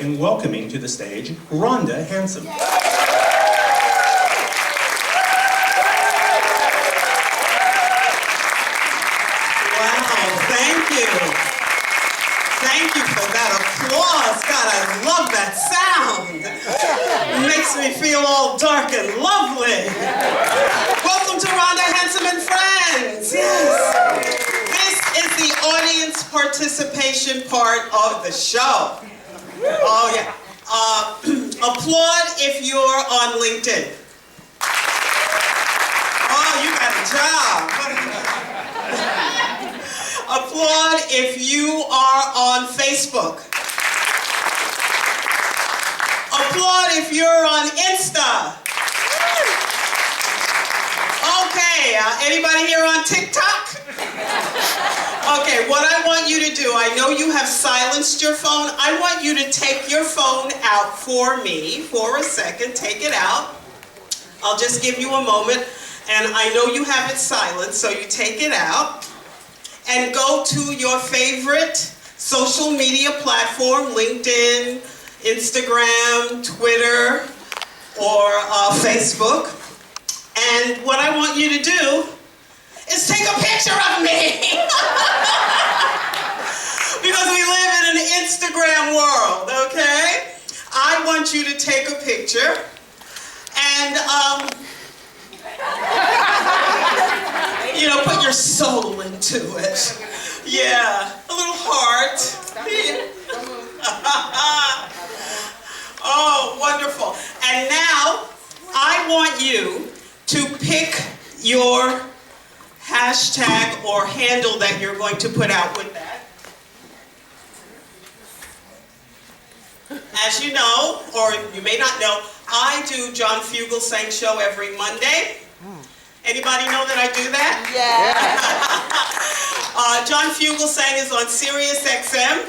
in welcoming to the stage Rhonda Hansome. Thank you for that applause. God, I love that sound. It makes me feel all dark and lovely. Welcome to Rhonda Hansome and Friends. Yes. This is the audience participation part of the show. Oh, yeah. Applaud if you're on LinkedIn. Oh, you got a job. Applaud if you are on Facebook. Applaud if you're on Insta. Okay, anybody here on TikTok? Okay, what I want you to do, I know you have silenced your phone. I want you to take your phone out for me for a second. Take it out. I'll just give you a moment. And I know you have it silenced, so you take it out. And go to your favorite social media platform, LinkedIn, Instagram, Twitter, or Facebook. And what I want you to do is take a picture of me. Because we live in an Instagram world, okay? I want you to take a picture and, you know, put your soul into it. Yeah, a little heart. Oh, wonderful. And now, I want you to pick your hashtag or handle that you're going to put out with that. As you know, or you may not know, I do John Fugelsang show every Monday. Anybody know that I do that? Yeah. John Fugelsang is on Sirius XM,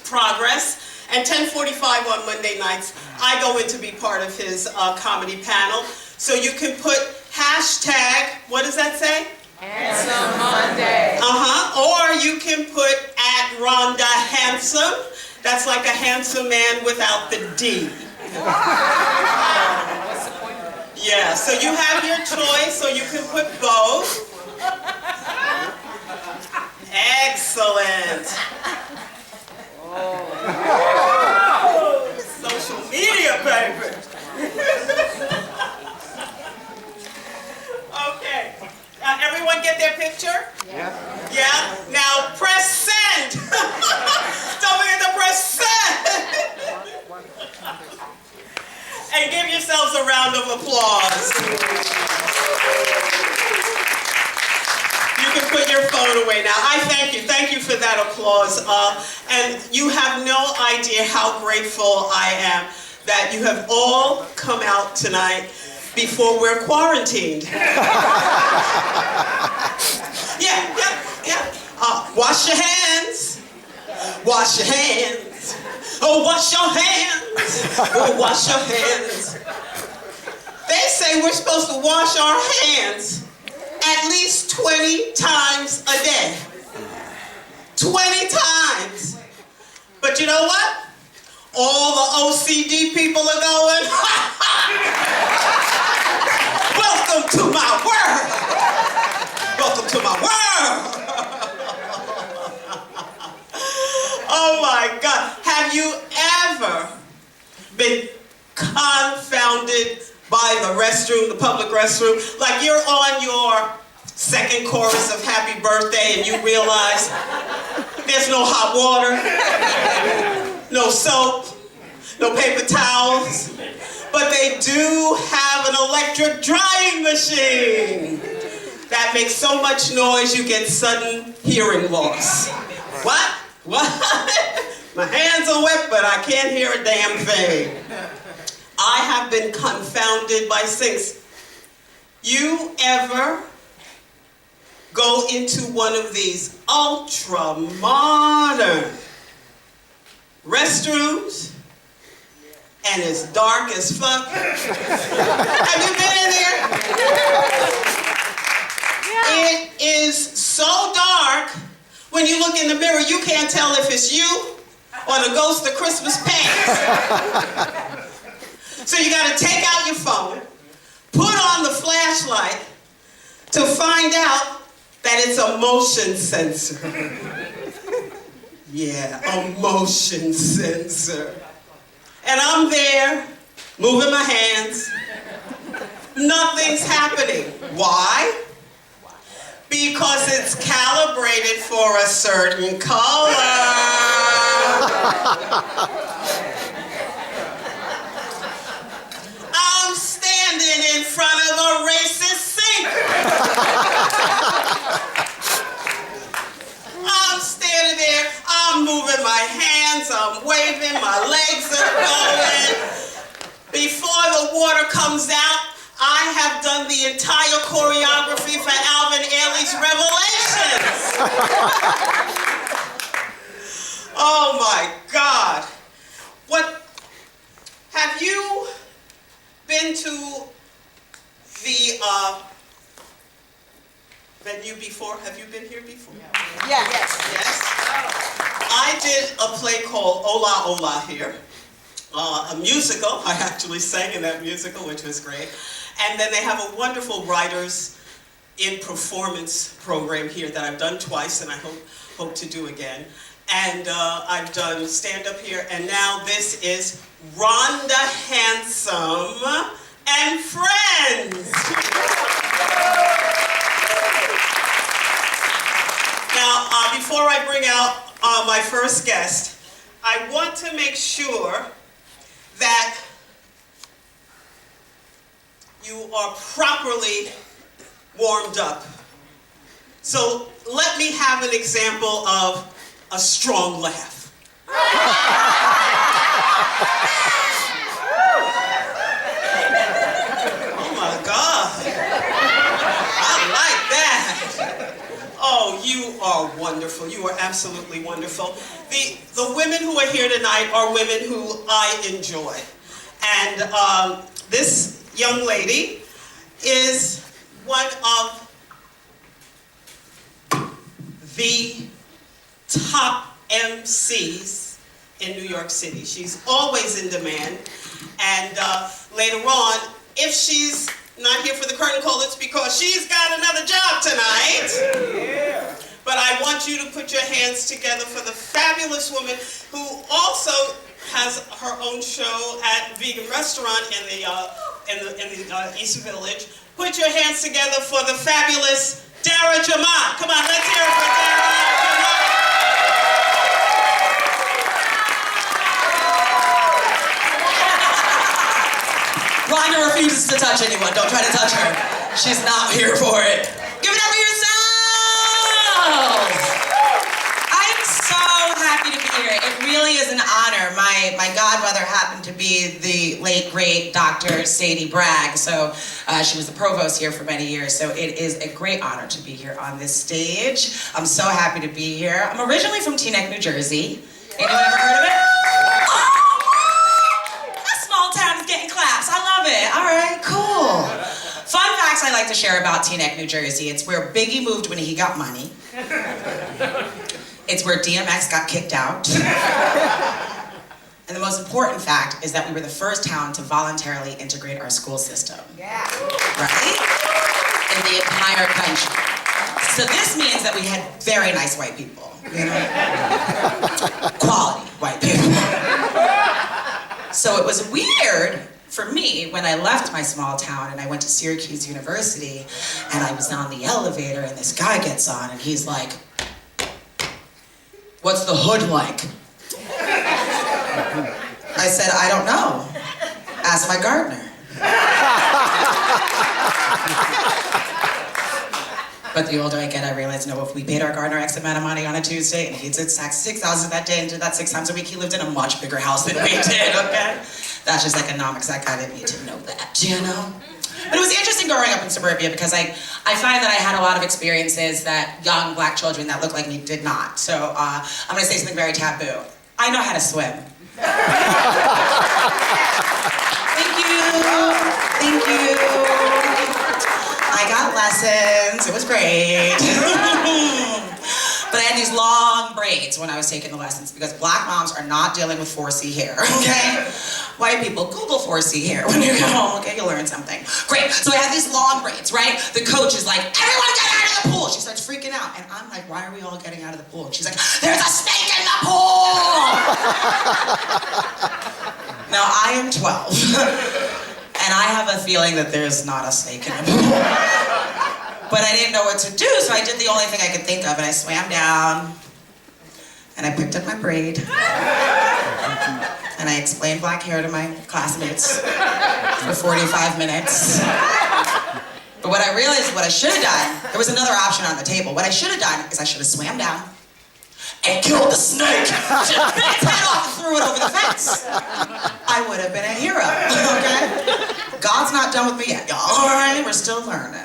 Progress, and 10:45 on Monday nights. I go in to be part of his comedy panel. So you can put hashtag, what does that say? Hansome Monday. Or you can put @Rhonda Hansome. That's like a handsome man without the D. Yeah, so you have your choice, so you can put both. Excellent. Oh. Social media, baby. Okay. Everyone get their picture? Yeah. Yeah? Now press send. Don't forget to press send. And give yourselves a round of applause. You can put your phone away now. I thank you for that applause. And you have no idea how grateful I am that you have all come out tonight before we're quarantined. Yeah. Wash your hands. Wash your hands. Oh, wash your hands. Oh, wash your hands. They say we're supposed to wash our hands at least 20 times a day. 20 times. But you know what? All the OCD people are going, welcome to my world. Welcome to my world. Oh my God. Have you ever been confounded by the restroom, the public restroom? Like you're on your second chorus of Happy Birthday and you realize there's no hot water, no soap, no paper towels, but they do have an electric drying machine that makes so much noise you get sudden hearing loss. What? My hands are wet, but I can't hear a damn thing. I have been confounded by things. You ever go into one of these ultra-modern restrooms and it's dark as fuck? Have you been in there? It is so dark, when you look in the mirror, you can't tell if it's you or the ghost of Christmas past. So you gotta take out your phone, put on the flashlight to find out that it's a motion sensor. Yeah, a motion sensor. And I'm there, moving my hands. Nothing's happening. Why? Because it's calibrated for a certain color. I'm standing in front of a racist sink. I'm standing there, I'm moving my hands, I'm waving, my legs are going. Before the water comes out, I have done the entire choreography for Alvin Ailey's Revelations. Oh my God. Have you been to the venue before? Have you been here before? Yes. Yes. I did a play called Ola Ola here. A musical. I actually sang in that musical, which was great. And then they have a wonderful writers in performance program here that I've done twice, and I hope to do again. And I've done stand-up here, and now this is Rhonda Hansome and Friends. Now, before I bring out my first guest, I want to make sure that you are properly warmed up. So let me have an example of a strong laugh. Oh my God. I like that. Oh, you are wonderful. You are absolutely wonderful. The women who are here tonight are women who I enjoy. And this young lady is one of the top MCs in New York City. She's always in demand. And later on, if she's not here for the curtain call, it's because she's got another job tonight. Yeah. But I want you to put your hands together for the fabulous woman who also has her own show at Vegan Restaurant in the East Village. Put your hands together for the fabulous Dara Jamat. Come on, let's hear it for Dara Jamat. Rhonda refuses to touch anyone. Don't try to touch her. She's not here for it. Give it up for yourselves! I'm so happy to be here. It really is an honor. My godmother happened to be the late, great Dr. Sadie Bragg. So she was the provost here for many years. So it is a great honor to be here on this stage. I'm so happy to be here. I'm originally from Teaneck, New Jersey. Anyone ever heard of it? Town is getting claps. I love it. All right, cool. Fun facts I like to share about Teaneck, New Jersey. It's where Biggie moved when he got money. It's where DMX got kicked out. And the most important fact is that we were the first town to voluntarily integrate our school system. Yeah. Right? In the entire country. So this means that we had very nice white people. You know? Quality white people. So it was weird for me when I left my small town and I went to Syracuse University and I was on the elevator and this guy gets on and he's like, "What's the hood like?" I said, "I don't know. Ask my gardener." But the older I get, I realize, no, if we paid our gardener X amount of money on a Tuesday and he did 6,000 that day and did that 6 times a week, he lived in a much bigger house than we did, okay? That's just economics. I kind of need to know that, you know? But it was interesting growing up in suburbia because I find that I had a lot of experiences that young black children that looked like me did not. So I'm gonna say something very taboo. I know how to swim. Thank you. Thank you. I got lessons, it was great. But I had these long braids braids when I was taking the lessons because black moms are not dealing with 4C hair, okay? White people, Google 4C hair when you go home, okay? You'll learn something. Great, so I have these long braids, right? The coach is like, everyone get out of the pool! She starts freaking out, and I'm like, why are we all getting out of the pool? And she's like, there's a snake in the pool! Now, I am 12, and I have a feeling that there's not a snake in the pool. But I didn't know what to do, so I did the only thing I could think of, and I swam down, and I picked up my braid, and I explained black hair to my classmates for 45 minutes. But what I realized, what I should have done, there was another option on the table. What I should have done is I should have swam down and killed the snake. Should have bit its head off and threw it over the fence. I would have been a hero, okay? God's not done with me yet, y'all. All right, we're still learning.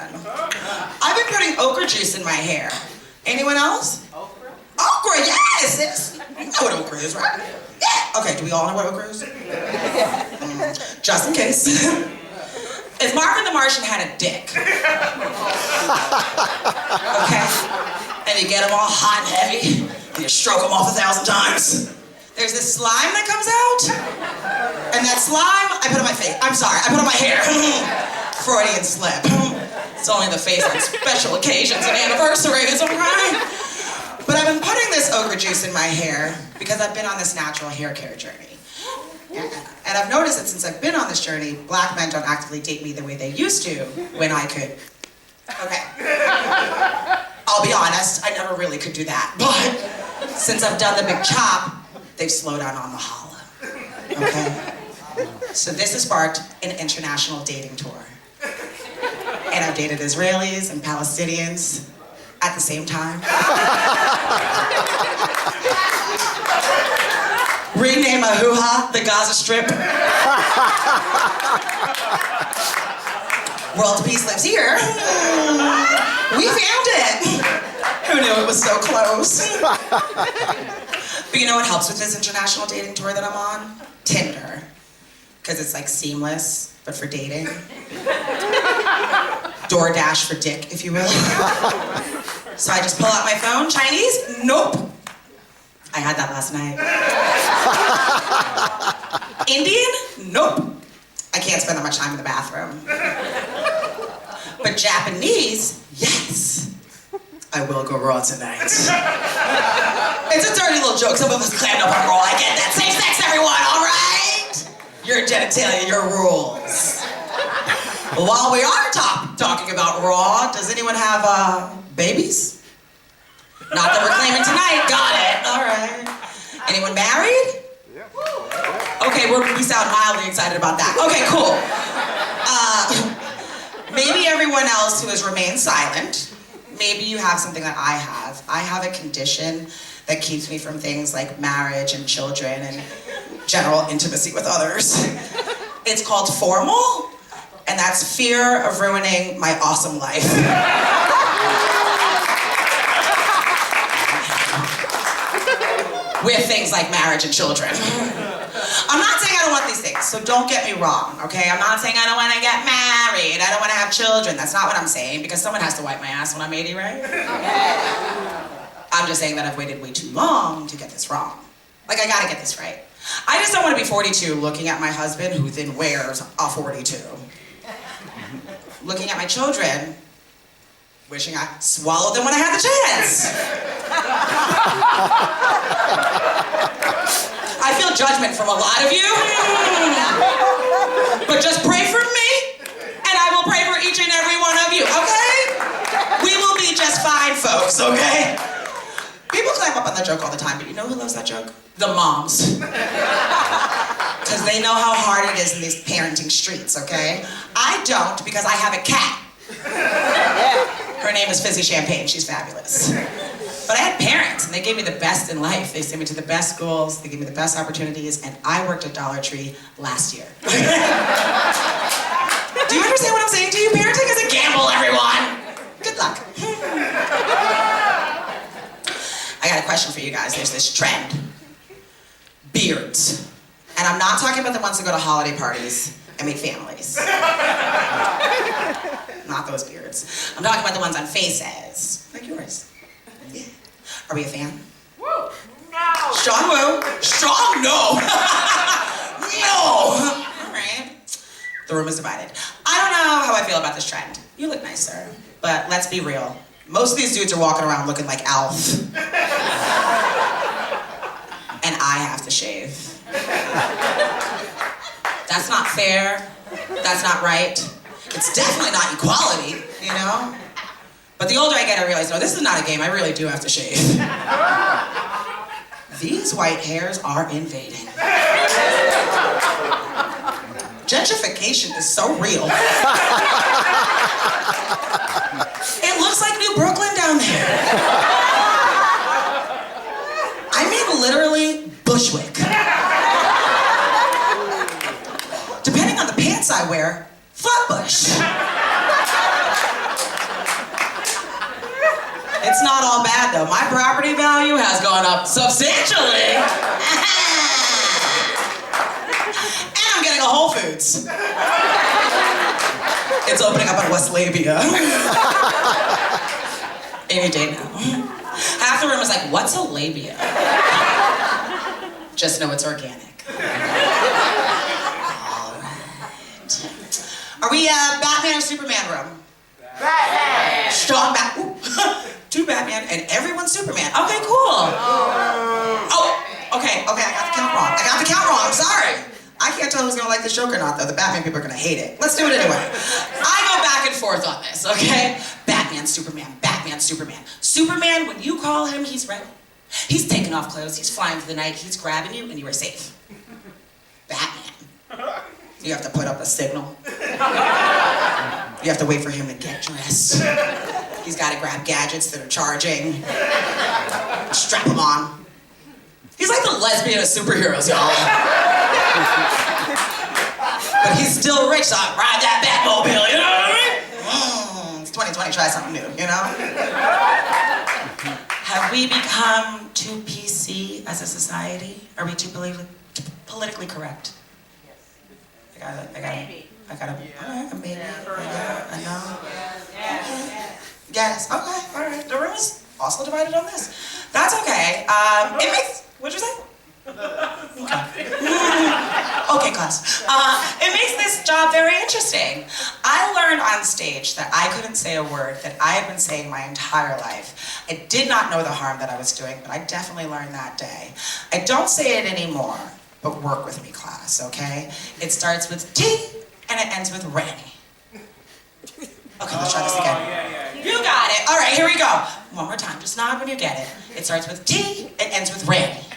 I've been putting okra juice in my hair. Anyone else? Okra? Okra, yes! You know what okra is, right? Yeah. Okay, do we all know what okra is? Just in case. If Marvin the Martian had a dick, okay, and you get him all hot and heavy, and you stroke him off 1,000 times, there's this slime that comes out, and that slime, I put on my face. I'm sorry, I put on my hair. Freudian slip. It's only the face on special occasions and anniversaries, okay? But I've been putting this okra juice in my hair because I've been on this natural hair care journey. And I've noticed that since I've been on this journey, black men don't actively date me the way they used to when I could. Okay. I'll be honest, I never really could do that. But since I've done the big chop, they've slowed down on the holla. Okay? So this has sparked an international dating tour. And I've dated Israelis and Palestinians at the same time. Rename a hoo-ha the Gaza Strip. World peace lives here. We found it. Who knew it was so close? But you know what helps with this international dating tour that I'm on? Tinder. Because it's like seamless, but for dating. DoorDash for dick, if you will. So I just pull out my phone. Chinese? Nope. I had that last night. Indian? Nope. I can't spend that much time in the bathroom. But Japanese? Yes. I will go raw tonight. It's a dirty little joke. Some of us clammed up on raw. I get that. Same sex, everyone, all right? Your genitalia, your rules. While we are talking about raw, does anyone have babies? Not that we're claiming tonight. Got it. All right. Anyone married? Okay, we sound mildly excited about that. Okay, cool. Maybe everyone else who has remained silent, maybe you have something that I have. I have a condition that keeps me from things like marriage and children and general intimacy with others. It's called formal, and that's fear of ruining my awesome life. With things like marriage and children. I'm not saying I don't want these things, so don't get me wrong, okay? I'm not saying I don't want to get married, I don't want to have children. That's not what I'm saying, because someone has to wipe my ass when I'm 80, right? I'm just saying that I've waited way too long to get this wrong. Like, I gotta get this right. I just don't want to be 42 looking at my husband who then wears a 42. Looking at my children, wishing I swallowed them when I had the chance. I feel judgment from a lot of you. But just pray for me, and I will pray for each and every one of you, okay? We will be just fine, folks, okay? People climb up on that joke all the time, but you know who loves that joke? The moms. Because they know how hard it is in these parenting streets, okay? I don't, because I have a cat. Her name is Fizzy Champagne. She's fabulous. But I had parents, and they gave me the best in life. They sent me to the best schools, they gave me the best opportunities, and I worked at Dollar Tree last year. Do you understand what I'm saying to you? Parenting is a gamble, everyone. Good luck. I got a question for you guys. There's this trend. Beards. And I'm not talking about the ones that go to holiday parties and make families. Not those beards. I'm talking about the ones on faces, like yours. Yeah. Are we a fan? Woo! Strong woo. Strong no. No. All right. The room is divided. I don't know how I feel about this trend. You look nice, sir. But let's be real. Most of these dudes are walking around looking like Alf. And I have to shave. That's not fair. That's not right. It's definitely not equality, you know? But the older I get, I realize, no, this is not a game. I really do have to shave. These white hairs are invading. Gentrification is so real. It looks like New Brooklyn down there. I mean, literally, Bushwick. Depending on the pants I wear, Flatbush. It's not all bad, though. My property value has gone up substantially. And I'm getting a Whole Foods. It's opening up in West Labia. Any day now. Half the room is like, what's a labia? Just know it's organic. All right. Are we Batman or Superman room? Batman. Strong Batman. Two Batman and everyone's Superman. Okay, cool. Oh, okay, I got the count wrong. I'm sorry. I can't tell who's gonna like this joke or not, though. The Batman people are gonna hate it. Let's do it anyway. I go back and forth on this, okay? Batman, Superman, Batman, Superman. Superman, when you call him, he's ready. He's taking off clothes, he's flying through the night, he's grabbing you, and you are safe. Batman, you have to put up a signal. You have to wait for him to get dressed. He's gotta grab gadgets that are charging. Strap him on. He's like the lesbian of superheroes, y'all. But he's still rich, so I ride that Batmobile, you know what I mean? It's 2020, try something new, you know? Have we become too PC as a society? Are we too politically correct? I gotta, all right, a maybe, I know. Yes, okay, all right. The room is also divided on this. That's okay. It makes, what'd you say? Okay, class. It makes this job very interesting. I learned on stage that I couldn't say a word that I had been saying my entire life. I did not know the harm that I was doing, but I definitely learned that day. I don't say it anymore, but work with me, class, okay? It starts with T and it ends with Ranny. Okay, let's try this again. You got it. All right, here we go. One more time. Just nod when you get it. It starts with T, it ends with Ranny.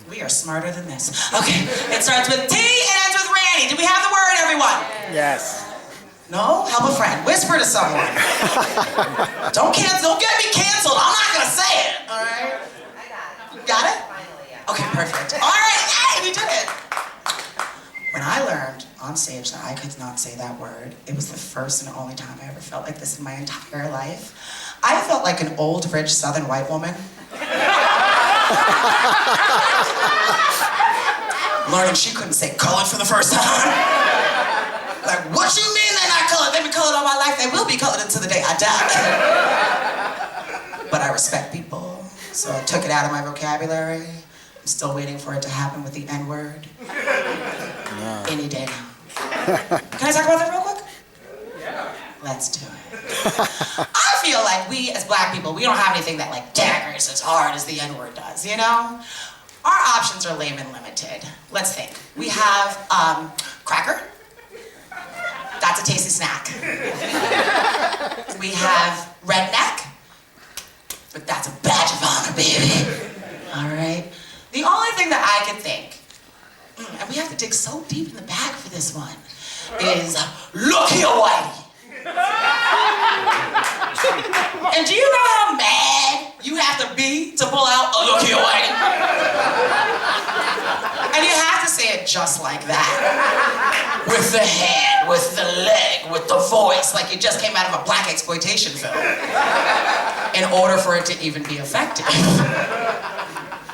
We are smarter than this. Okay, it starts with T, it ends with Ranny. Do we have the word, everyone? Yes. No? Help a friend. Whisper to someone. Don't get me canceled. I'm not gonna say it. All right? I got it. Got it? Finally, yeah. Okay, perfect. All right, hey, we did it. When I learned on stage that I could not say that word, it was the first and only time I ever felt like this in my entire life. I felt like an old, rich, southern white woman. Learning she couldn't say colored for the first time. Like, what you mean they're not colored? They've been colored all my life. They will be colored until the day I die. But I respect people, so I took it out of my vocabulary. I'm still waiting for it to happen with the N-word. No. Any day now. Can I talk about that real quick? Yeah. Let's do it. I feel like we, as black people, we don't have anything that like daggers as hard as the N-word does, you know? Our options are lame and limited. Let's think. We have cracker. That's a tasty snack. We have redneck. But that's a badge of honor, baby. All right? The only thing that I could think, and we have to dig so deep in the bag for this one, is look here, Whitey. And do you know how mad you have to be to pull out a look here, Whitey? And you have to say it just like that. With the head, with the leg, with the voice, like you just came out of a black exploitation film. In order for it to even be effective.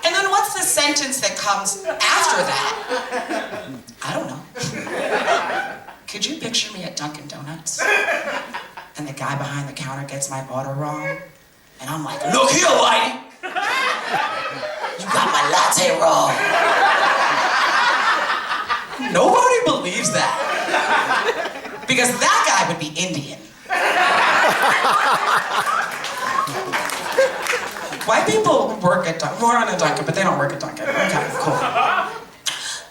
And then what's the sentence that comes after that? I don't know. Could you picture me at Dunkin' Donuts? And the guy behind the counter gets my order wrong? And I'm like, look here, Whitey! You latte roll. Nobody believes that. Because that guy would be Indian. White people work at Dunkin', more on a Dunkin', but they don't work at Dunkin'. Okay, cool.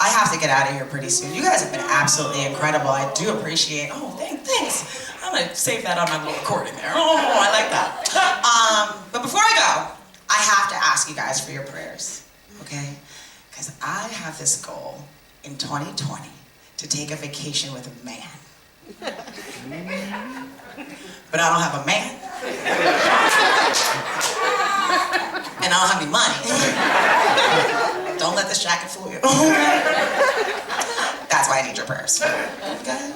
I have to get out of here pretty soon. You guys have been absolutely incredible. I do appreciate, thanks. I'm gonna save that on my little recording there. Oh, I like that. But before I go, I have to ask you guys for your prayers, okay? Because I have this goal in 2020 to take a vacation with a man. But I don't have a man. And I don't have any money. Don't let this jacket fool you. That's why I need your prayers. Okay?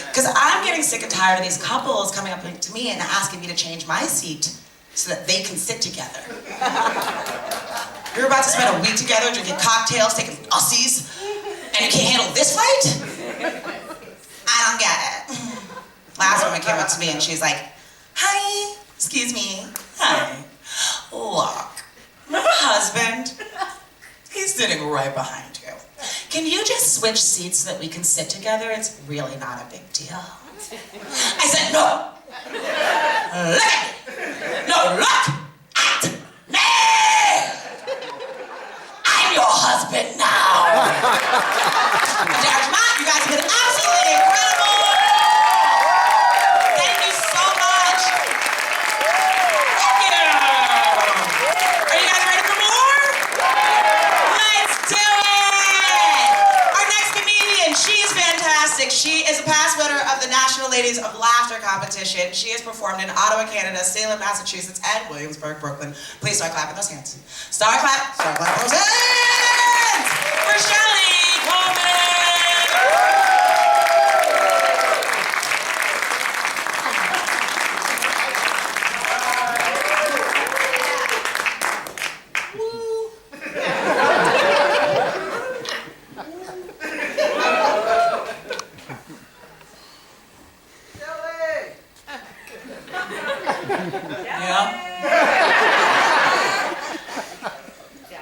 Because I'm getting sick and tired of these couples coming up to me and asking me to change my seat so that they can sit together. You're about to spend a week together drinking cocktails, taking Aussies, and you can't handle this fight? I don't get it. Last woman came up to me and she's like, "Hi, excuse me, hi. Look, my husband, he's sitting right behind you. Can you just switch seats so that we can sit together? It's really not a big deal." I said, "No. Look at me. No, look at me. I'm your husband now." Dr. Mott, you guys have been absolutely incredible. Thank you so much. Thank you. Are you guys ready for more? Let's do it. Our next comedian, she's fantastic. She is a past winner of the National Ladies of Laughter competition. She has performed in Ottawa, Canada, Salem, Massachusetts, and Williamsburg, Brooklyn. Please start clapping those hands. Start clapping those hands for Shelley Coleman.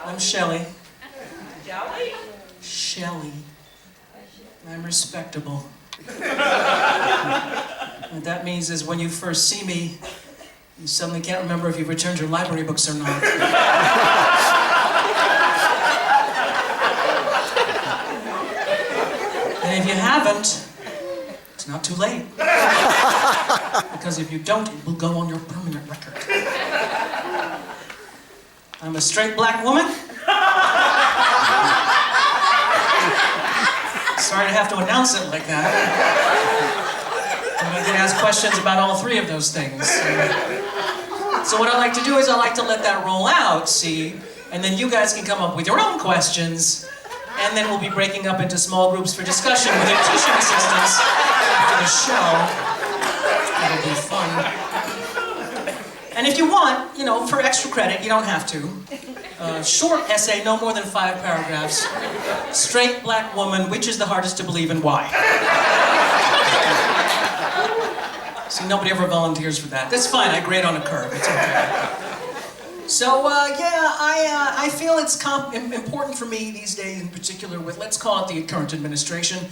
I'm Shelley. Shelley. I'm respectable. What that means is when you first see me, you suddenly can't remember if you've returned your library books or not. And if you haven't, it's not too late. Because if you don't, it will go on your permanent record. I'm a straight black woman. Sorry to have to announce it like that. I get asked questions about all three of those things. So what I like to do is I like to let that roll out, see? And then you guys can come up with your own questions. And then we'll be breaking up into small groups for discussion with your teaching assistants after the show. It'll be fun. And if you want, for extra credit, you don't have to. Short essay, no more than 5 paragraphs. Straight black woman, which is the hardest to believe and why? See, nobody ever volunteers for that. That's fine, I grade on a curve, it's okay. So, I feel it's important for me these days in particular with, let's call it the current administration,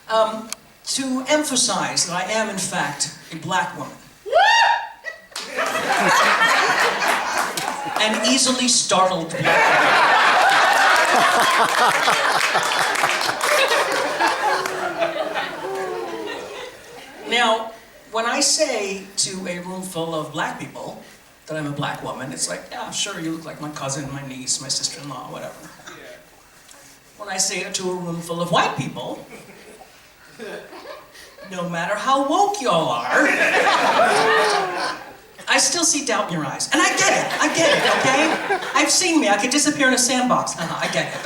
to emphasize that I am, in fact, a black woman. An easily startled black woman. Now, when I say to a room full of black people that I'm a black woman, it's like, yeah, sure, you look like my cousin, my niece, my sister-in-law, whatever. When I say it to a room full of white people, no matter how woke y'all are, I still see doubt in your eyes. And I get it, okay? I've seen me, I could disappear in a sandbox. I get it.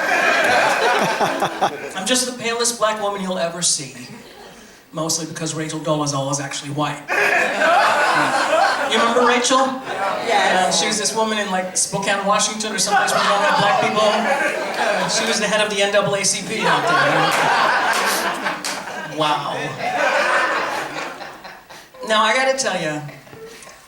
I'm just the palest black woman you'll ever see. Mostly because Rachel Dolezal is actually white. You remember Rachel? Yeah. She was this woman in Spokane, Washington or someplace where we don't have black people. She was the head of the NAACP out there. Wow. Now I gotta tell you,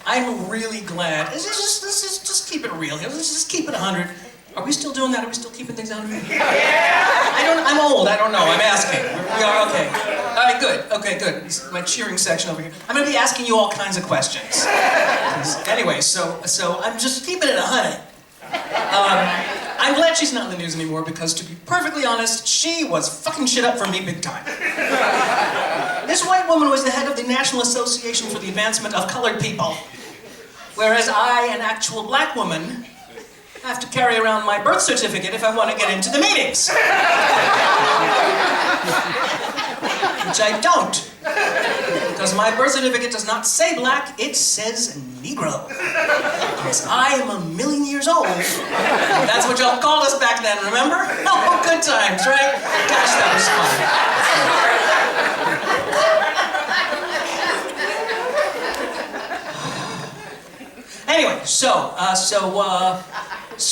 I'm really glad. Just keep it real here. Let's just keep it 100. Are we still doing that? Are we still keeping things out of here? I'm old, I don't know, I'm asking. We are, okay. All right, good, okay, good. This is my cheering section over here. I'm gonna be asking you all kinds of questions. Anyway, so I'm just keeping it 100. I'm glad she's not in the news anymore because, to be perfectly honest, she was fucking shit up for me big time. This white woman was the head of the National Association for the Advancement of Colored People, whereas I, an actual black woman, have to carry around my birth certificate if I want to get into the meetings. Which I don't. Because my birth certificate does not say black, it says Negro. Because I am 1,000,000 years old. That's what y'all called us back then, remember? Oh, good times, right? Gosh, that was fun. Anyway, so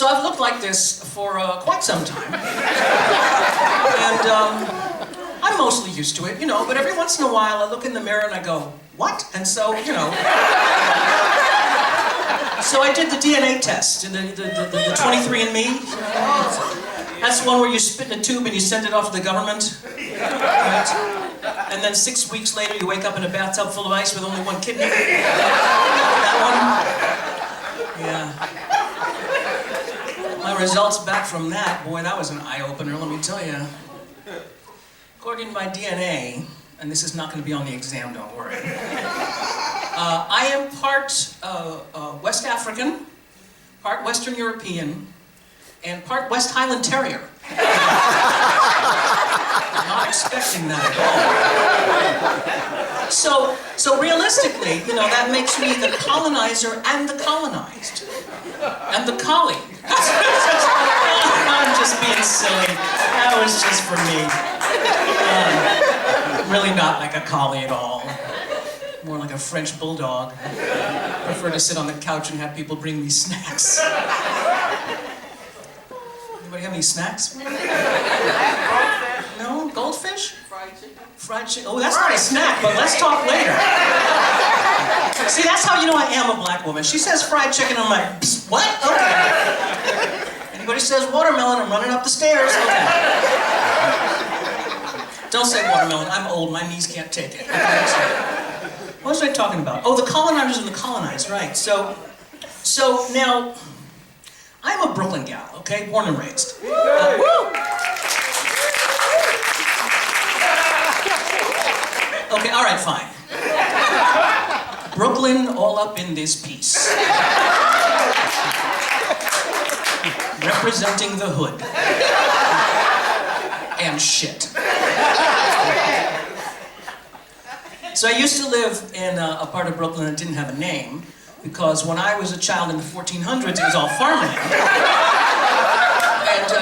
I've looked like this for quite some time. And I'm mostly used to it, you know, but every once in a while I look in the mirror and I go, what? And so, you know. So I did the DNA test, the 23andMe. That's the one where you spit in a tube and you send it off to the government. Right? And then 6 weeks later you wake up in a bathtub full of ice with only one kidney. That one? Yeah. My results back from that, boy, that was an eye-opener, let me tell you. According to my DNA, and this is not going to be on the exam, don't worry. I am part West African, part Western European, and part West Highland Terrier. I'm not expecting that at all. So realistically, you know, that makes me the colonizer and the colonized. And the collie. I'm just being silly. That was just for me. Really not like a collie at all. More like a French bulldog. I prefer to sit on the couch and have people bring me snacks. Anybody have any snacks? No? Goldfish? Fried chicken. Fried chicken. Oh, that's not a snack, but let's talk later. See, that's how you know I am a black woman. She says fried chicken, I'm like, psst, what? Okay. Anybody says watermelon, I'm running up the stairs. Okay. Don't say watermelon, I'm old, my knees can't take it. What was I talking about? Oh, the colonizers and the colonized, right. So now, I'm a Brooklyn gal, okay, born and raised. Okay, all right, fine. Brooklyn all up in this piece. Representing the hood. And shit. So I used to live in a part of Brooklyn that didn't have a name, because when I was a child in the 1400s, it was all farmland. And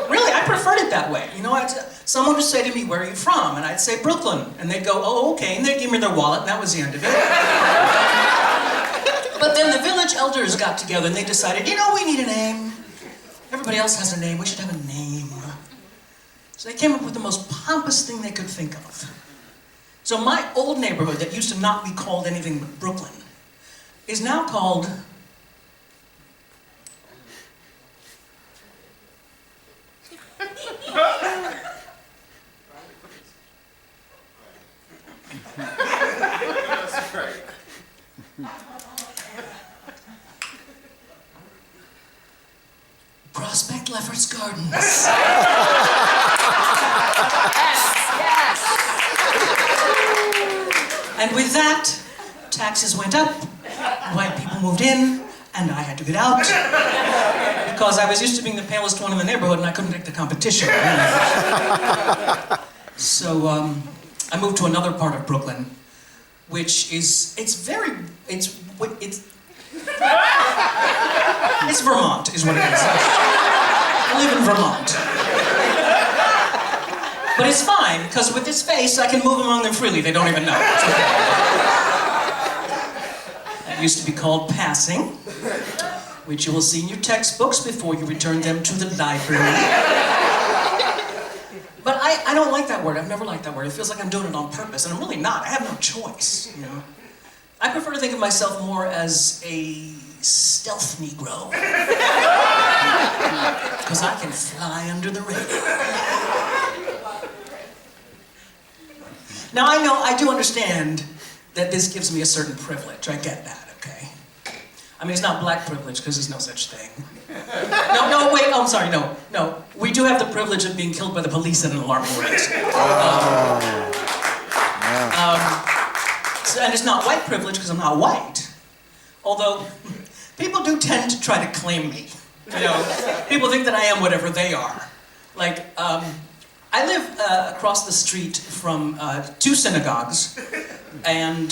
really, I preferred it that way. You know, someone would say to me, where are you from? And I'd say, Brooklyn. And they'd go, oh, okay. And they'd give me their wallet, and that was the end of it. But then the village elders got together, and they decided, you know, we need a name. Everybody else has a name. We should have a name. So they came up with the most pompous thing they could think of. So my old neighborhood that used to not be called anything but Brooklyn is now called Prospect Lefferts Gardens. And with that, taxes went up, white people moved in, and I had to get out. Because I was used to being the palest one in the neighborhood and I couldn't take the competition. So I moved to another part of Brooklyn, which is, it's Vermont, is what it is. I live in Vermont. But it's fine, because with this face, I can move among them freely. They don't even know. It's okay. That used to be called passing, which you will see in your textbooks before you return them to the library. But I don't like that word. I've never liked that word. It feels like I'm doing it on purpose, and I'm really not. I have no choice, you know. I prefer to think of myself more as a stealth Negro. Because I can fly under the radar. Now I do understand that this gives me a certain privilege. I get that, okay? I mean, it's not black privilege, because there's no such thing. No, wait, oh, I'm sorry, no. We do have the privilege of being killed by the police at an alarming rate. And it's not white privilege, because I'm not white. Although, people do tend to try to claim me. You know, people think that I am whatever they are. Like, I live across the street from 2 synagogues and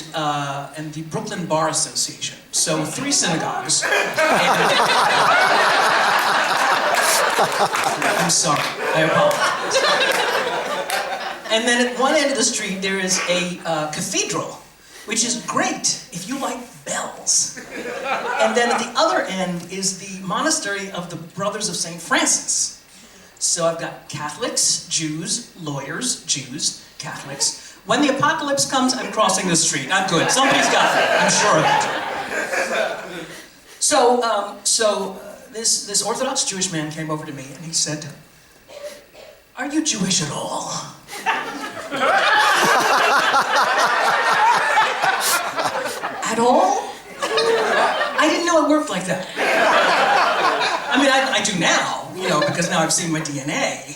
the Brooklyn Bar Association. So 3 synagogues. I'm sorry, I apologize. And then at one end of the street there is a cathedral, which is great if you like bells. And then at the other end is the monastery of the Brothers of St. Francis. So I've got Catholics, Jews, lawyers, Jews, Catholics. When the apocalypse comes, I'm crossing the street. I'm good. Somebody's got it. I'm sure of it. So this Orthodox Jewish man came over to me and he said, "Are you Jewish at all?" At all? I didn't know it worked like that. I mean, I do now, you know, because now I've seen my DNA.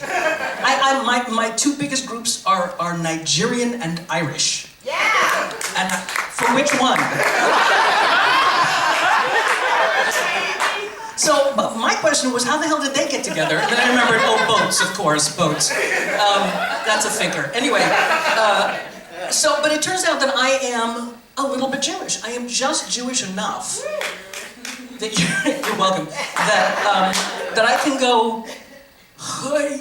My 2 biggest groups are Nigerian and Irish. Yeah! And for which one? So, but my question was, how the hell did they get together? And then I remembered, oh, boats, of course, boats. That's a thinker. Anyway, but it turns out that I am a little bit Jewish. I am just Jewish enough that you're welcome. That I can go, "Hi,"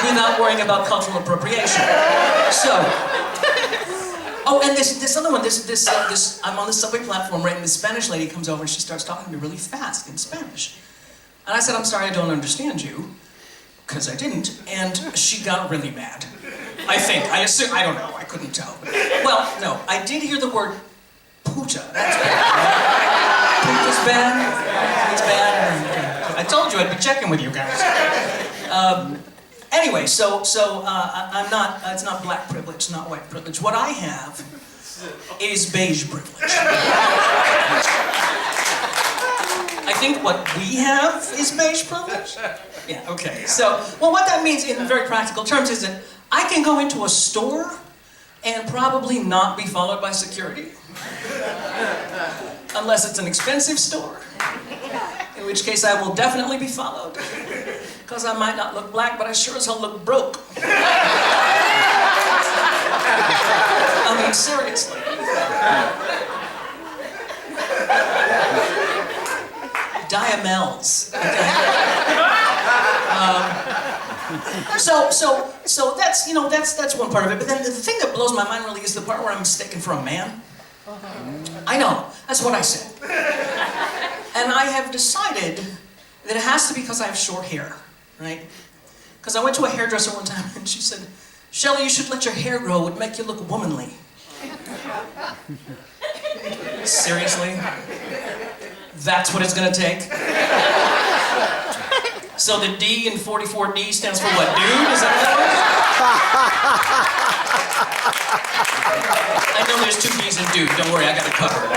without worrying about cultural appropriation. So, oh, and this other one, I'm on the subway platform, right, and this Spanish lady comes over and she starts talking to me really fast in Spanish. And I said, "I'm sorry, I don't understand you," because I didn't, and she got really mad. I think, I assume, I don't know, I couldn't tell. Well, no, I did hear the word puta. That's bad. Puta's bad. It's bad. I told you I'd be checking with you guys. Anyway, so I'm not. It's not black privilege, not white privilege. What I have is beige privilege. I think what we have is beige privilege. Yeah. Okay. So, well, what that means in very practical terms is that I can go into a store and probably not be followed by security. Unless it's an expensive store, in which case I will definitely be followed. Because I might not look black, but I sure as hell look broke. I mean, seriously. Diamels. Okay? So that's, you know, that's one part of it. But then the thing that blows my mind really is the part where I'm mistaken for a man. I know, that's what I said. And I have decided that it has to be because I have short hair, right? Because I went to a hairdresser one time and she said, "Shelley, you should let your hair grow, it would make you look womanly." Seriously? That's what it's gonna take? So the D in 44D stands for what, dude? Is that what that was? I know there's 2 D's in dude, don't worry, I got it covered.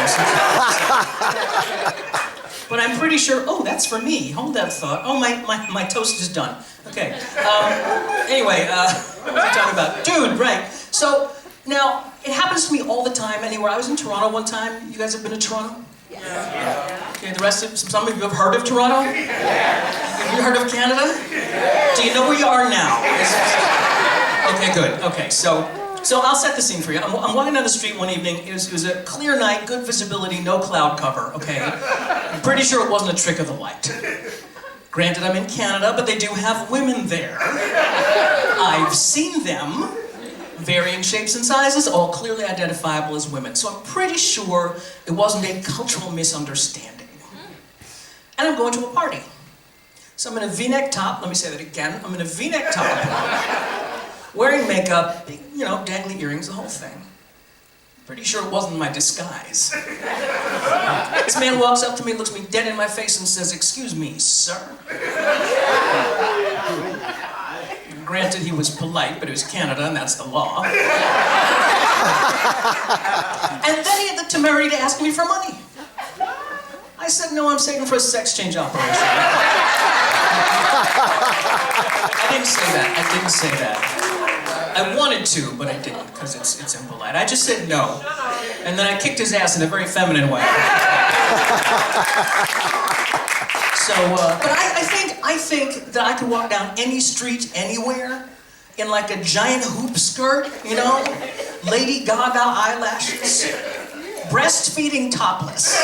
But I'm pretty sure, oh, that's for me. Hold that thought. Oh, my toast is done. Okay. Anyway, what was I talking about? Dude, right. So, now, it happens to me all the time anywhere. I was in Toronto one time. You guys have been to Toronto? Yeah. Okay, the rest of, some of you have heard of Toronto? Yeah. Have you heard of Canada? Yeah. Do you know where you are now? Okay, good. Okay, so I'll set the scene for you. I'm walking down the street one evening. It was a clear night, good visibility, no cloud cover, okay? I'm pretty sure it wasn't a trick of the light. Granted, I'm in Canada, but they do have women there. I've seen them. Varying shapes and sizes, all clearly identifiable as women. So I'm pretty sure it wasn't a cultural misunderstanding. And I'm going to a party. So I'm in a V-neck top, let me say that again. I'm in a V-neck top, wearing makeup, you know, dangly earrings, the whole thing. Pretty sure it wasn't my disguise. This man walks up to me, looks me dead in my face, and says, "Excuse me, sir." Granted, he was polite, but it was Canada, and that's the law. And then he had the temerity to ask me for money. I said, "No, I'm saving for a sex change operation." I didn't say that. I wanted to, but I didn't, because it's impolite. I just said no. And then I kicked his ass in a very feminine way. So, but I think that I could walk down any street anywhere in like a giant hoop skirt, you know? Lady Gaga eyelashes, breastfeeding topless.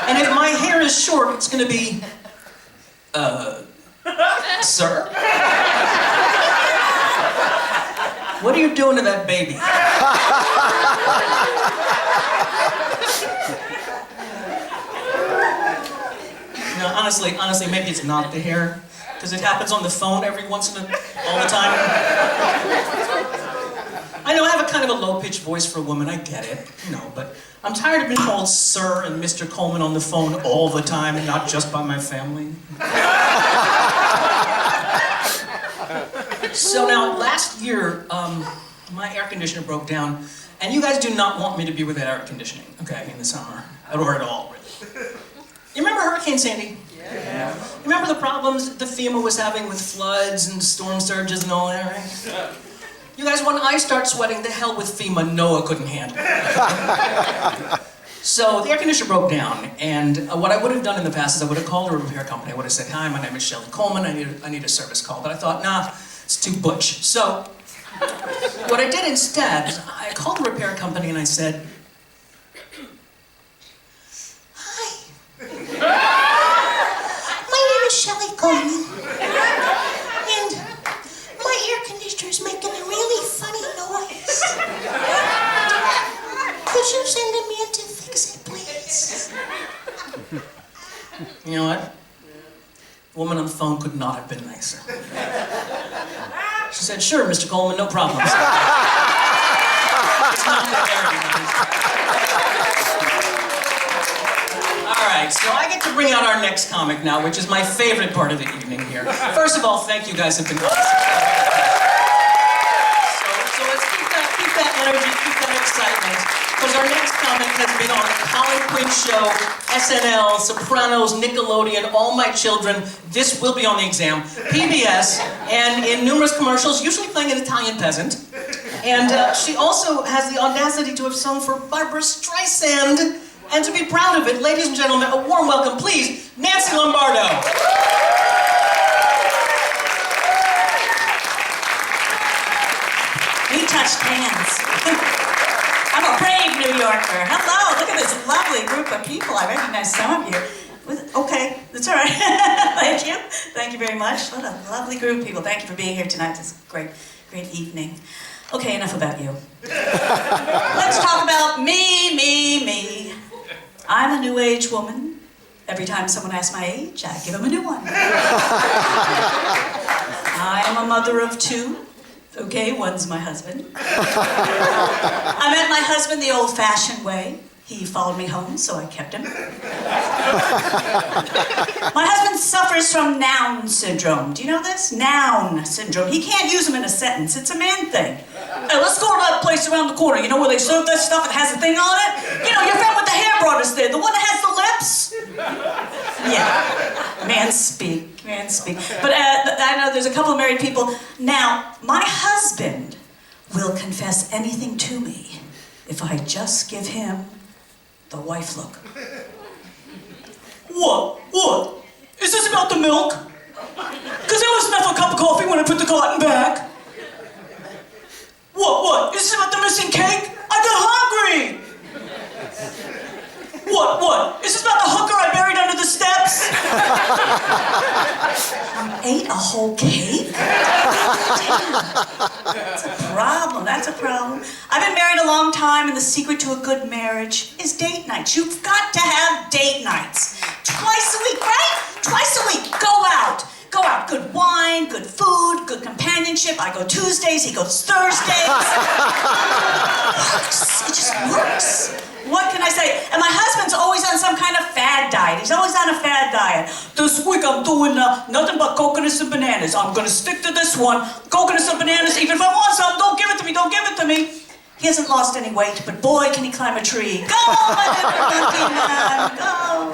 And if my hair is short, it's gonna be, sir? What are you doing to that baby? No, honestly, maybe it's not the hair, because it happens on the phone all the time. I know I have a kind of a low-pitched voice for a woman, I get it, you know, but I'm tired of being called Sir and Mr. Coleman on the phone all the time, and not just by my family. So now, last year, my air conditioner broke down, and you guys do not want me to be with air conditioning, okay, in the summer, or at all, really. You remember Hurricane Sandy? Yeah. You remember the problems the FEMA was having with floods and storm surges and all that, right? You guys, when I start sweating, the hell with FEMA, NOAA couldn't handle it. So the air conditioner broke down, and what I would have done in the past is I would have called a repair company. I would have said, "Hi, my name is Shelley Coleman, I need a service call." But I thought, nah, it's too butch. So what I did instead is I called the repair company and I said, "Hi, my name is Shelley Coleman, and my air conditioner is making a really funny noise. Could you send a man to fix it, please?" You know what? The woman on the phone could not have been nicer. She said, "Sure, Mr. Coleman, no problem." It's not all right, so I get to bring out our next comic now, which is my favorite part of the evening here. First of all, thank you guys have been awesome. So let's keep that energy, keep that excitement. Because our next comic has been on the Colin Quinn Show, SNL, Sopranos, Nickelodeon, All My Children. This will be on the exam, PBS, and in numerous commercials, usually playing an Italian peasant. And she also has the audacity to have sung for Barbra Streisand, and to be proud of it, ladies and gentlemen, a warm welcome, please, Nancy Lombardo. We touched hands. I'm a brave New Yorker. Hello, look at this lovely group of people. I recognize some of you. Okay, that's all right. Thank you. Thank you very much. What a lovely group of people. Thank you for being here tonight. It's a great evening. Okay, enough about you. Let's talk about me. I'm a new age woman. Every time someone asks my age, I give them a new one. I am a mother of 2. Okay, one's my husband. I met my husband the old-fashioned way. He followed me home, so I kept him. My husband suffers from noun syndrome. Do you know this? Noun syndrome. He can't use them in a sentence. It's a man thing. Hey, let's go to that place around the corner. You know where they serve that stuff that has a thing on it? You know, your friend with the hair brought us there. The one that has the lips? Yeah. Man speak. But I know there's a couple of married people. Now, my husband will confess anything to me if I just give him the wife look. What? Is this about the milk? Because there wasn't enough of a cup of coffee when I put the cotton back. What? Is this about the missing cake? I got hungry. What? Is this about the hooker I buried under the steps? You ate a whole cake? Damn. That's a problem. I've been married a long time, and the secret to a good marriage is date nights. You've got to have date nights. Twice a week, right? Twice a week. Go out. Good wine, good food, good companion. companionship. I go Tuesdays, he goes Thursdays. It just works. What can I say? And my husband's always on some kind of fad diet. He's always on a fad diet. This week I'm doing nothing but coconuts and bananas. I'm gonna stick to this one. Coconuts and bananas, even if I want some, don't give it to me, don't give it to me. He hasn't lost any weight, but boy, can he climb a tree. Go, my little monkey man, go.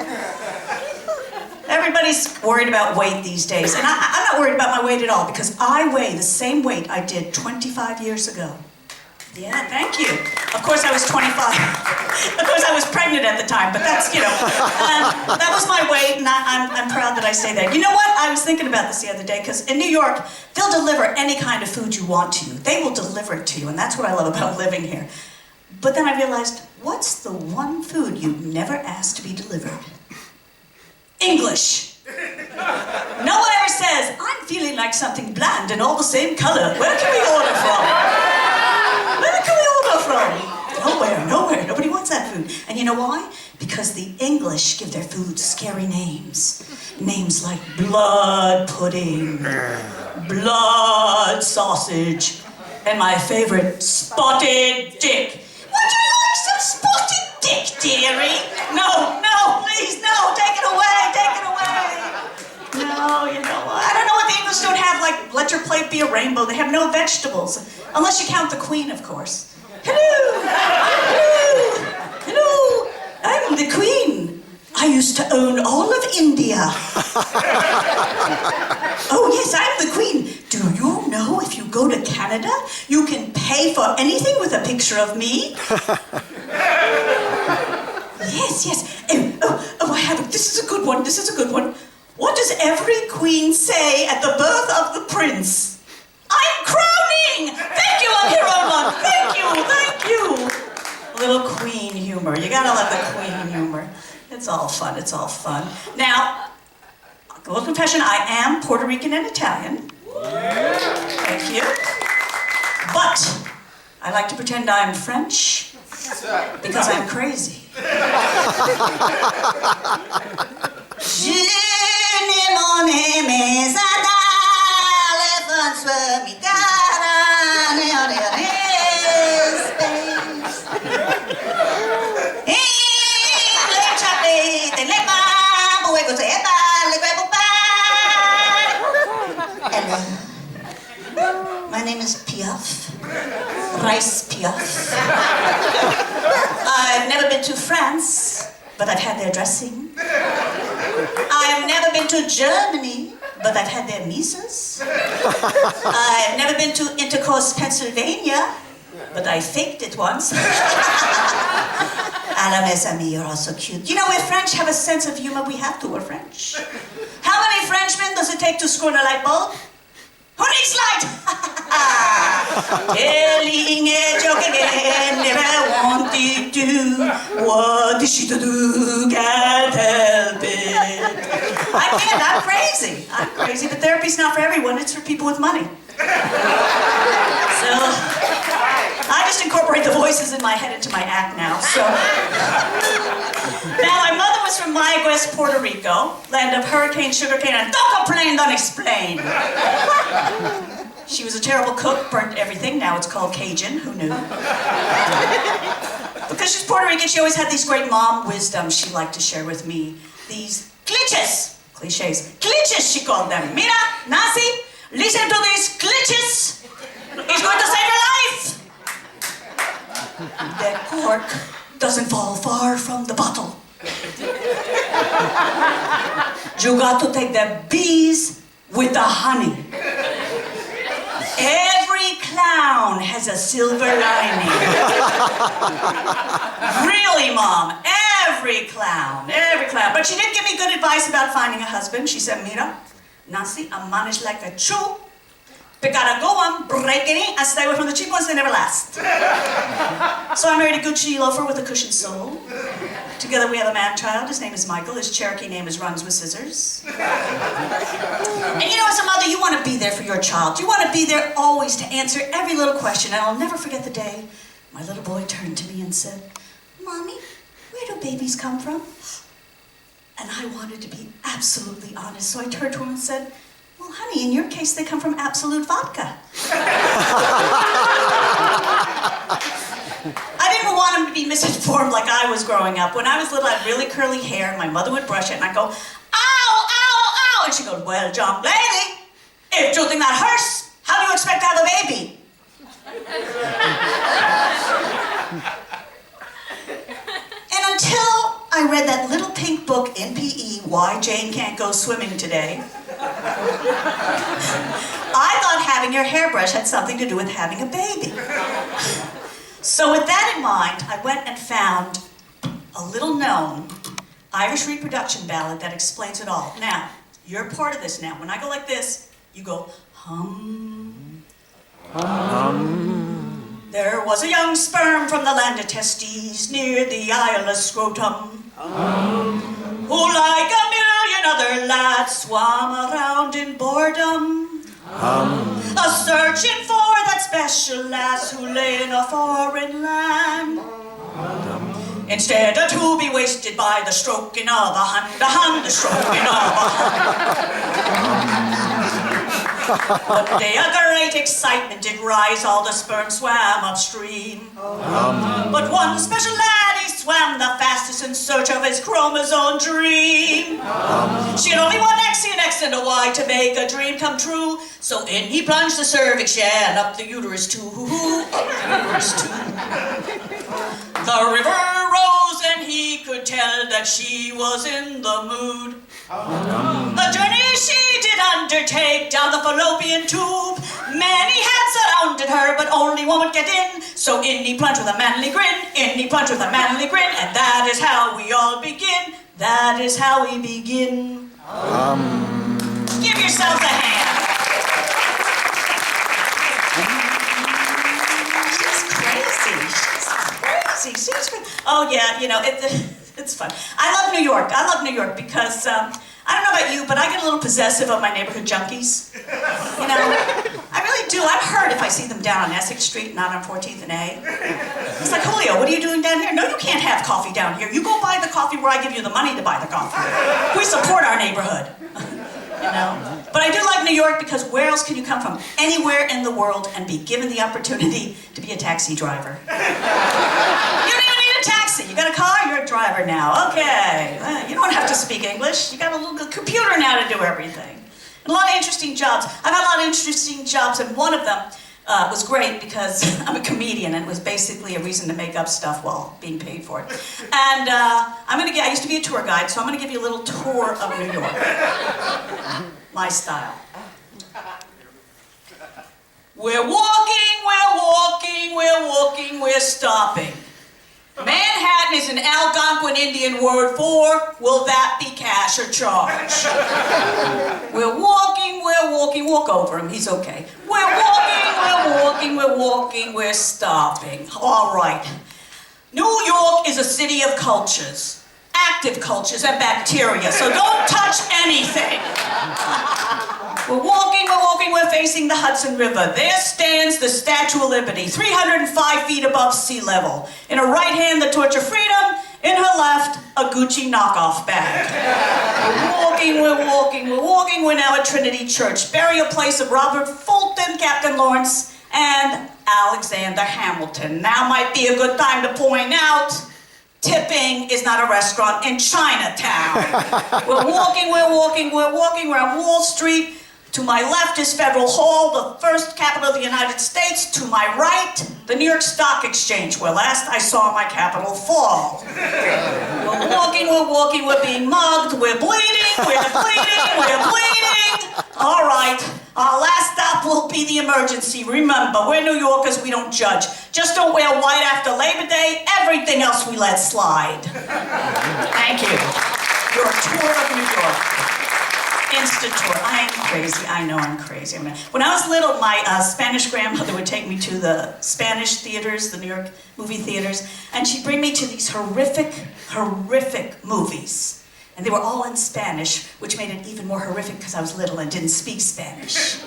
Everybody's worried about weight these days, and I'm not worried about my weight at all, because I weigh the same weight I did 25 years ago. Yeah, thank you. Of course I was 25. Of course I was pregnant at the time, but that's, that was my weight, and I'm proud that I say that. You know what? I was thinking about this the other day, because in New York, they'll deliver any kind of food you want to you. They will deliver it to you, and that's what I love about living here. But then I realized, what's the one food you'd never asked to be delivered? English. No one ever says, I'm feeling like something bland and all the same color. Where can we order from? Where can we order from? Nowhere. Nobody wants that food. And you know why? Because the English give their food scary names. Names like blood pudding, blood sausage, and my favorite, spotted dick. Would you like some spotted dick, dearie? No, please, no, take it away. No, you know what? I don't know what the English don't have, like, let your plate be a rainbow. They have no vegetables. Unless you count the Queen, of course. Hello, I'm the Queen. I used to own all of India. Oh, yes, I'm the Queen. Do you know if you go to Canada, you can pay for anything with a picture of me? Yes. I have it. This is a good one. What does every queen say at the birth of the prince? I'm crowning! Thank you, Akira. Thank you. A little queen humor. You gotta love the queen humor. It's all fun. Now, a little confession, I am Puerto Rican and Italian. Thank you. But I like to pretend I'm French because I'm crazy. Mon aimé Zadal, François Mitterrand, Hello. My name is Piaf. Rice Piaf. I've never been to France, but I've had their dressing. I've never been to Germany, but I've had their mises. I've never been to Intercourse, Pennsylvania, but I faked it once. Alors, mes amis, you're all so cute. You know, we French have a sense of humor. We have to, we're French. How many Frenchmen does it take to screw in a light bulb? Who needs light? Telling a joke again, never wanted to. What is she to do? Can't help it. I can't, I'm crazy, but therapy's not for everyone, it's for people with money. So, I just incorporate the voices in my head into my act now, so. Now, my mother was from Mayagüez, Puerto Rico, land of hurricane, sugarcane, and don't complain, don't explain. She was a terrible cook, burnt everything, now it's called Cajun, who knew? Because she's Puerto Rican, she always had these great mom wisdoms she liked to share with me. These clichés, she called them. Mira, Nancy, listen to these clichés. It's going to save your life. The cork doesn't fall far from the bottle. You got to take the bees with the honey. Every clown has a silver lining. Really, Mom, every clown. But she did give me good advice about finding a husband. She said, Mira, Nancy, a man is like a shoe. We gotta go on, break it in, and stay away from the cheap ones, they never last. So I married a Gucci loafer with a cushioned soul. Together we have a man-child, his name is Michael, his Cherokee name is Runs with Scissors. And you know, as a mother, you want to be there for your child. You want to be there always to answer every little question. And I'll never forget the day my little boy turned to me and said, Mommy, where do babies come from? And I wanted to be absolutely honest, so I turned to him and said, Well, honey, in your case, they come from Absolute Vodka. I didn't want him to be misinformed like I was growing up. When I was little, I had really curly hair, and my mother would brush it, and I'd go, ow, ow, ow, and she'd go, well, young lady, if you think that hurts, how do you expect to have a baby? And until I read that little pink book in PE, Why Jane Can't Go Swimming Today, I thought having your hairbrush had something to do with having a baby. So with that in mind, I went and found a little known Irish reproduction ballad that explains it all. Now, you're part of this now. When I go like this, you go hum. Hum. There was a young sperm from the land of testes near the Isle of Scrotum, who like a million other lads swam around in boredom. A searching for that special lass who lay in a foreign land. Instead of to be wasted by the stroking of a hand, the stroking of a hand. One day a great excitement did rise, all the sperm swam upstream. But one special lad, he swam the fastest in search of his chromosome dream. She had only one X and X and a Y to make a dream come true. So in he plunged the cervix, yeah, and up the uterus too. Up the uterus too. The river rose and he could tell that she was in the mood. A journey she did undertake down the fallopian tube. Many had surrounded her, but only one would get in. So in he plunged with a manly grin, in he plunged with a manly grin, and that is how we all begin. That is how we begin. Give yourselves a hand. She's crazy. She's crazy. Oh yeah, you know, it's fun. I love New York. I love New York because, I don't know about you, but I get a little possessive of my neighborhood junkies. You know, I really do. I'm hurt if I see them down on Essex Street, not on 14th and A. It's like, Julio, what are you doing down here? No, you can't have coffee down here. You go buy the coffee where I give you the money to buy the coffee. We support our neighborhood. You know? But I do like New York because where else can you come from? Anywhere in the world and be given the opportunity to be a taxi driver. You don't even need a taxi. You got a car, you're a driver now. Okay. You don't have to speak English. You got a little computer now to do everything. And a lot of interesting jobs. I've had a lot of interesting jobs, and one of them was great because I'm a comedian, and it was basically a reason to make up stuff while being paid for it. And I used to be a tour guide, so I'm going to give you a little tour of New York. My style. We're walking, we're walking, we're walking, we're stopping. Manhattan is an Algonquin Indian word for, will that be cash or charge? We're walking, walk over him, he's okay. We're walking, we're stopping. All right. New York is a city of cultures, active cultures and bacteria, so don't touch anything. We're walking, we're facing the Hudson River. There stands the Statue of Liberty, 305 feet above sea level. In her right hand, the Torch of Freedom. In her left, a Gucci knockoff bag. We're walking. We're now at Trinity Church, burial place of Robert Fulton, Captain Lawrence, and Alexander Hamilton. Now might be a good time to point out, tipping is not a restaurant in Chinatown. We're walking. We're on Wall Street. To my left is Federal Hall, the first capital of the United States. To my right, the New York Stock Exchange, where last I saw my capital fall. We're walking, we're being mugged, we're bleeding. All right, our last stop will be the emergency. Remember, we're New Yorkers, we don't judge. Just don't wear white after Labor Day. Everything else we let slide. Thank you. Your tour of New York. Instant tour. I am crazy. I know I'm crazy. When I was little, my Spanish grandmother would take me to the Spanish theaters, the New York movie theaters, and she'd bring me to these horrific movies. And they were all in Spanish, which made it even more horrific because I was little and didn't speak Spanish.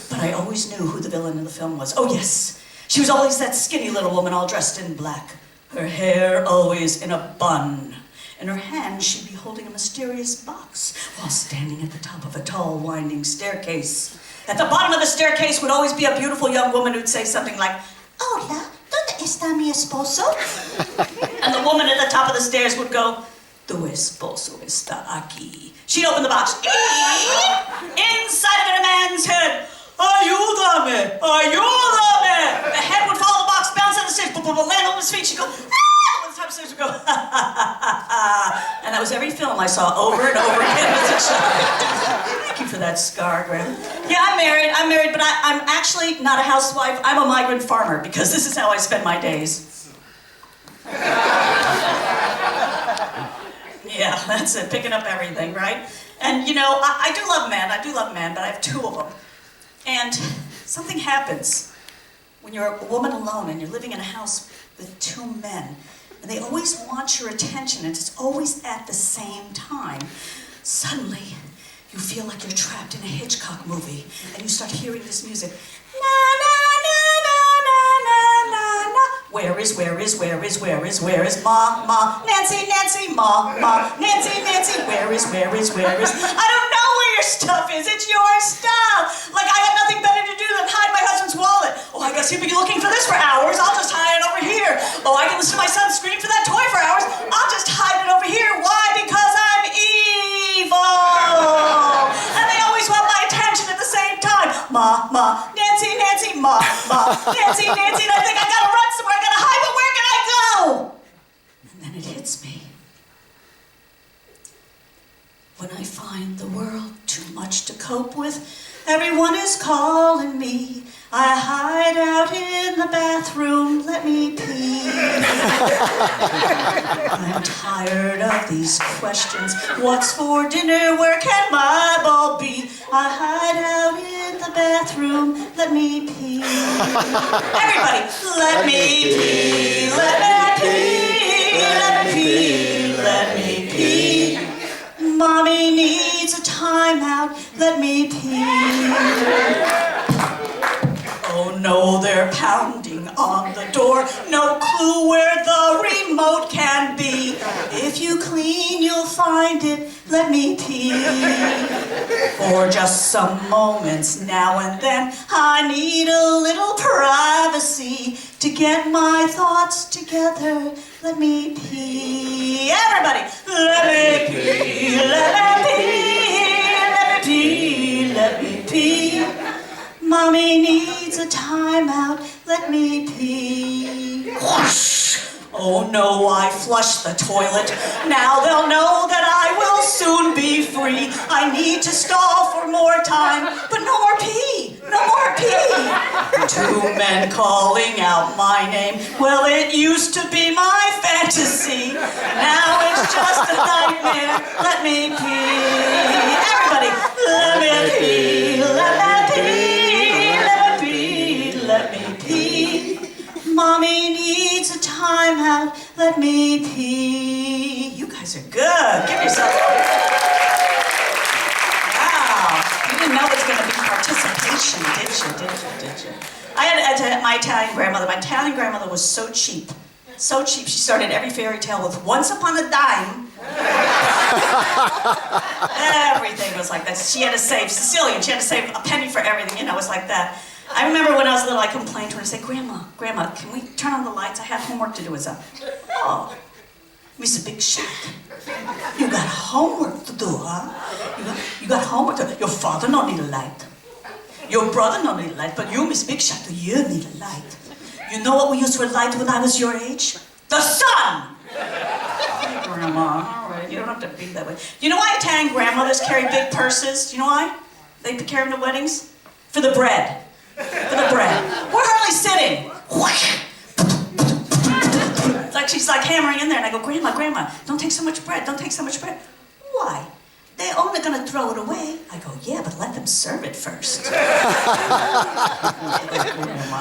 But I always knew who the villain of the film was. Oh yes, she was always that skinny little woman all dressed in black. Her hair always in a bun. In her hand, she'd be holding a mysterious box while standing at the top of a tall, winding staircase. At the bottom of the staircase would always be a beautiful young woman who'd say something like, "Hola, ¿dónde está mi esposo?" And the woman at the top of the stairs would go, "Tu esposo está aquí." She'd open the box. Inside of it, a man's head. "Ayúdame! Ayúdame!" The head would fall in the box, bounce on the stairs, land on his feet. She'd go, "Ah!" The top of the stairs would go, "Ha ha ha ha ha." And that was every film I saw over and over again as a child. Thank you for that scar, Graham. Yeah, I'm married, but I'm actually not a housewife. I'm a migrant farmer because this is how I spend my days. Yeah, that's it, picking up everything, right? And you know, I do love men, but I have two of them. And something happens when you're a woman alone and you're living in a house with two men, and they always want your attention, and it's always at the same time. Suddenly, you feel like you're trapped in a Hitchcock movie, and you start hearing this music. Na na na na na na na na. Where is Ma, Nancy, Ma, Nancy, where is? I don't know where your stuff is, it's your stuff. Like I had nothing better to do than hide my husband's wallet. Oh, I guess he'd be looking for this for hours, I'll just hide it over here. Oh, I can listen to my son scream for that toy for hours, I'll just hide it over here. Why? Because I'm evil. And they always want my attention at the same time. Ma, Nancy, Ma, Nancy, and I think I gotta run somewhere, I gotta hide, but where can I go? And then it hits me. When I find the world too much to cope with, everyone is calling me. I hide out in the bathroom, let me pee. I'm tired of these questions. What's for dinner? Where can my ball be? I hide out in the bathroom, let me pee. Everybody, let me pee, let me pee, let me pee, let me pee. Mommy needs a timeout, let me pee. Oh no, they're pounding on the door. No clue where the remote can be. If you clean, you'll find it. Let me pee. For just some moments now and then, I need a little privacy to get my thoughts together. Let me pee. Everybody, let me pee, let me pee, let me pee, let me pee. Mommy needs a timeout, let me pee. Whoosh! Oh no, I flushed the toilet. Now they'll know that I will soon be free. I need to stall for more time, but no more pee, no more pee. Two men calling out my name. Well, it used to be my fantasy. Now it's just a nightmare. Let me pee. Everybody, let me pee, let me pee, let me pee, let me pee. Mommy needs a timeout, let me pee. You guys are good. Give yourself a wow. You didn't know it was going to be participation, did you? I had my Italian grandmother. My Italian grandmother was so cheap. So cheap, she started every fairy tale with once upon a dime. Everything was like that. She had to save, Sicilian, she had to save a penny for everything, you know, it was like that. I remember when I was little, I complained to her, I said, Grandma, can we turn on the lights? I have homework to do. It's up. Oh, Mr. Big Shot, you got homework to do, huh? You got homework to do. Your father don't need a light. Your brother don't need a light, but you, Miss Big Shot, you need a light. You know what we used for a light when I was your age? The sun! Grandma, all right, you don't have to be that way. You know why Italian grandmothers carry big purses? Do you know why? They carry them to weddings? For the bread. For the bread. We're hardly sitting. It's like she's like hammering in there, and I go, Grandma, don't take so much bread, don't take so much bread. Why? They're only gonna throw it away. I go, yeah, but let them serve it first. Grandma,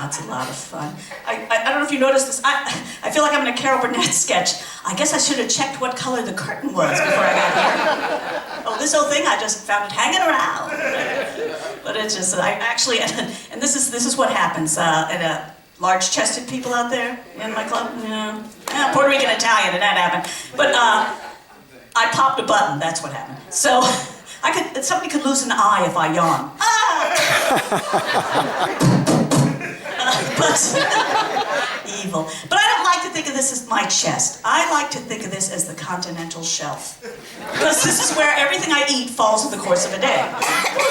it's a lot of fun. I don't know if you noticed this. I feel like I'm in a Carol Burnett sketch. I guess I should have checked what color the curtain was before I got here. Oh, this whole thing, I just found it hanging around. But it's just, I actually, and this is what happens at large-chested people out there in my club. Yeah, Puerto Rican Italian, and that happened. But I popped a button, that's what happened. So, somebody could lose an eye if I yawn. But, evil. But I don't like to think of this as my chest. I like to think of this as the continental shelf. Because this is where everything I eat falls in the course of a day.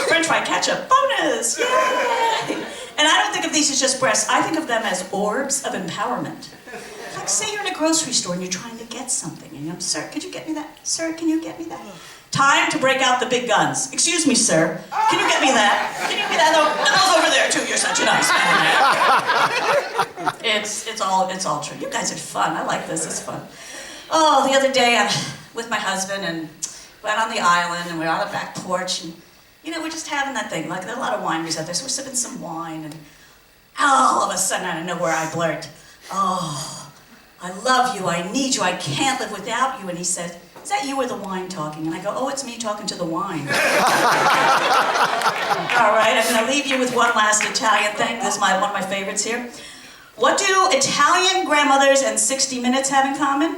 French fry ketchup, bonus, yay! And I don't think of these as just breasts. I think of them as orbs of empowerment. Like, say you're in a grocery store and you're trying to get something, and you're, sir, could you get me that? Sir, can you get me that? Time to break out the big guns. Excuse me, sir. Can you get me that? Can you get me that? No, those over there too. You're such a nice man. It's all true. You guys are fun. I like this. It's fun. Oh, the other day I'm with my husband and went on the island and we're on the back porch and we're just having that thing. Like there are a lot of wineries out there, so we're sipping some wine and all of a sudden out of nowhere I blurt, "Oh, I love you. I need you. I can't live without you." And he said, "Is that you or the wine talking?" And I go, "Oh, it's me talking to the wine." All right, I'm going to leave you with one last Italian thing. This is one of my favorites here. What do Italian grandmothers and 60 Minutes have in common?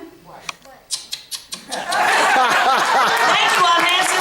Thank you, I'm Nancy.